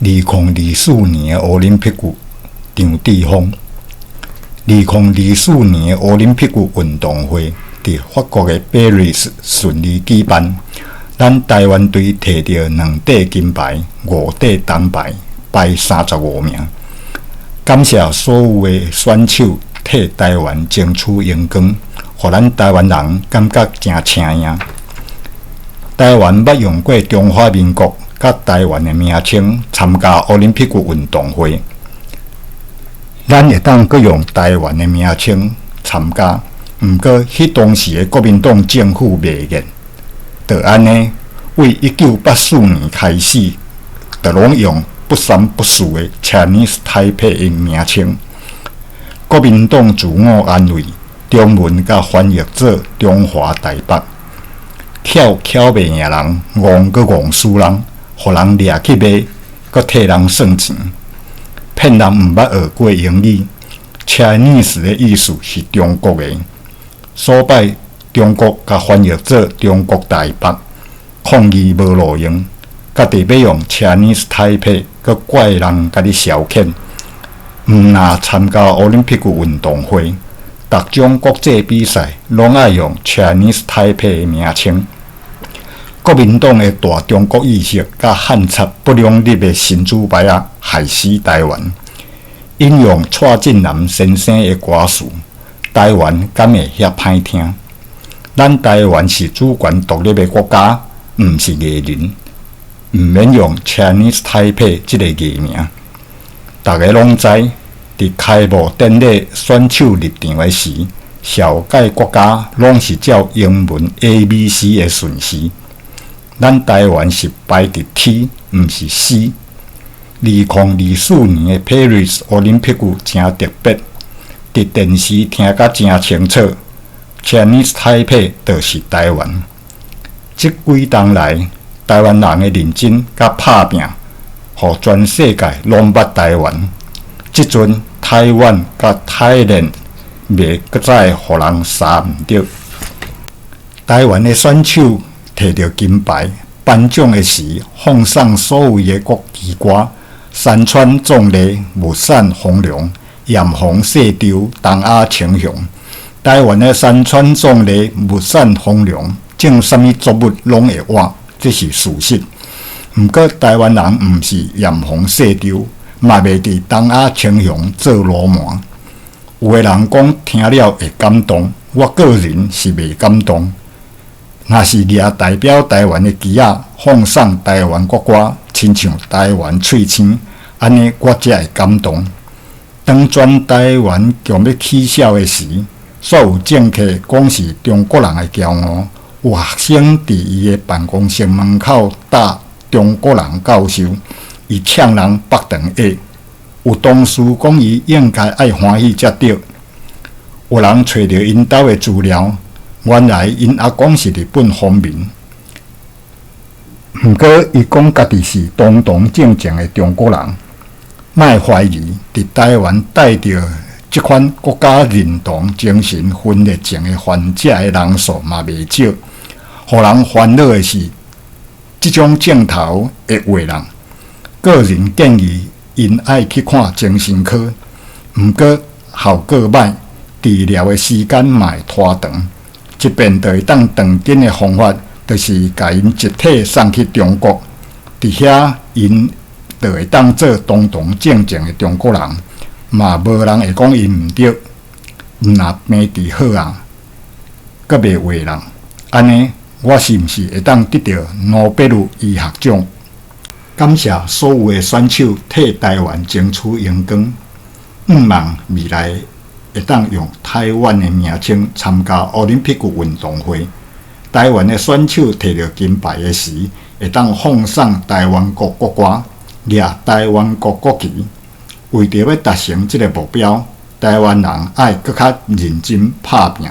2024年的奥林匹克场地方，2024年的奥林匹克运动会伫法国的巴黎顺利举办。咱台湾队摕到2块金牌、5块铜牌，排35名。感谢所有的选手替台湾争取荣光，互咱台湾人感觉真称赢。台湾捌用过中华民国甲台湾的名称参加奥林匹克运动会，咱会当阁用台湾的名称参加，毋过迄当时的国民党政府袂愿，就安尼为1984年开始，就拢用不三不四的 Chinese Taipei 的名称。国民党自我安慰，中文甲翻译做中华台北。巧袂赢人，戆阁戆输人，互人掠去卖，阁替人算钱，骗人毋捌学过英语。Chinese 的意思是中国的，所摆中国甲翻译做中国台北，抗议无路用，家己要用 Chinese Taipei， 阁怪人甲你消遣。毋若参加奥林匹克运动会，逐种国际比赛拢爱用 Chinese Taipei 的名称。国民党的大中国意识甲汉贼不两立的新主牌啊，害死台湾。引用蔡振南先生的歌词，台湾敢会遐歹听？咱台湾是主权独立的国家，毋是艺人，毋免用 Chinese Taipei 这个艺名。大家拢知，伫开幕典礼选手入场的时，小界国家拢是照英文 ABC 的顺序。咱台湾是排伫 T， 毋是 C。2024年的 Paris 奥林匹克真特别，伫电视听甲真清楚 ，Chinese Taipei 就是台湾。这几冬来，台湾人的认真甲拍拼，互全世界拢捌台湾。即阵台湾甲泰兰袂阁再互人杀毋着。台湾的选手摕到金牌，颁奖的时放送所有的国旗歌，山川壮丽，物产丰隆，炎黄世潮，东亚青雄。台湾的山川壮丽，物产丰隆，种啥物作物拢会活，这是事实。毋过台湾人毋是炎黄世潮，嘛袂伫东亚青雄做罗盘。有的人讲听了会感动，我个人是袂感动。若是掠代表台湾的旗仔，放送台湾国歌，亲像台湾喙青，安尼我才会感动。当全台湾强要起痟的时，所有政客讲是中国人的骄傲，有学生伫伊的办公室门口打中国人教授，伊呛人北长下。有同事讲伊应该爱欢喜才对。有人找到因兜的资料。原来因阿公是日本皇民，毋过伊讲家己是堂堂正正的中国人，莫怀疑伫台湾带着即款国家认同精神分裂症的患者的人数嘛袂少。互人烦恼的是，即种镜头会话人。个人建议因爱去看精神科，毋过效果歹，治疗的时间嘛会拖长。一边就会当长紧的方法，就是甲因一体送去中国，伫遐因就会当做堂堂正正的中国人，嘛无人会讲因毋对。若病治好啊，阁袂话人，安尼我是毋是会当得到诺贝尔医学奖？感谢所有的选手替台湾争取荣光，毋望未来会当用台湾的名称参加奥林匹克运动会。台湾的选手摕到金牌的时，会当放送台湾国国歌，掠台湾国国旗。为着要达成这个目标，台湾人爱更较认真拍拼。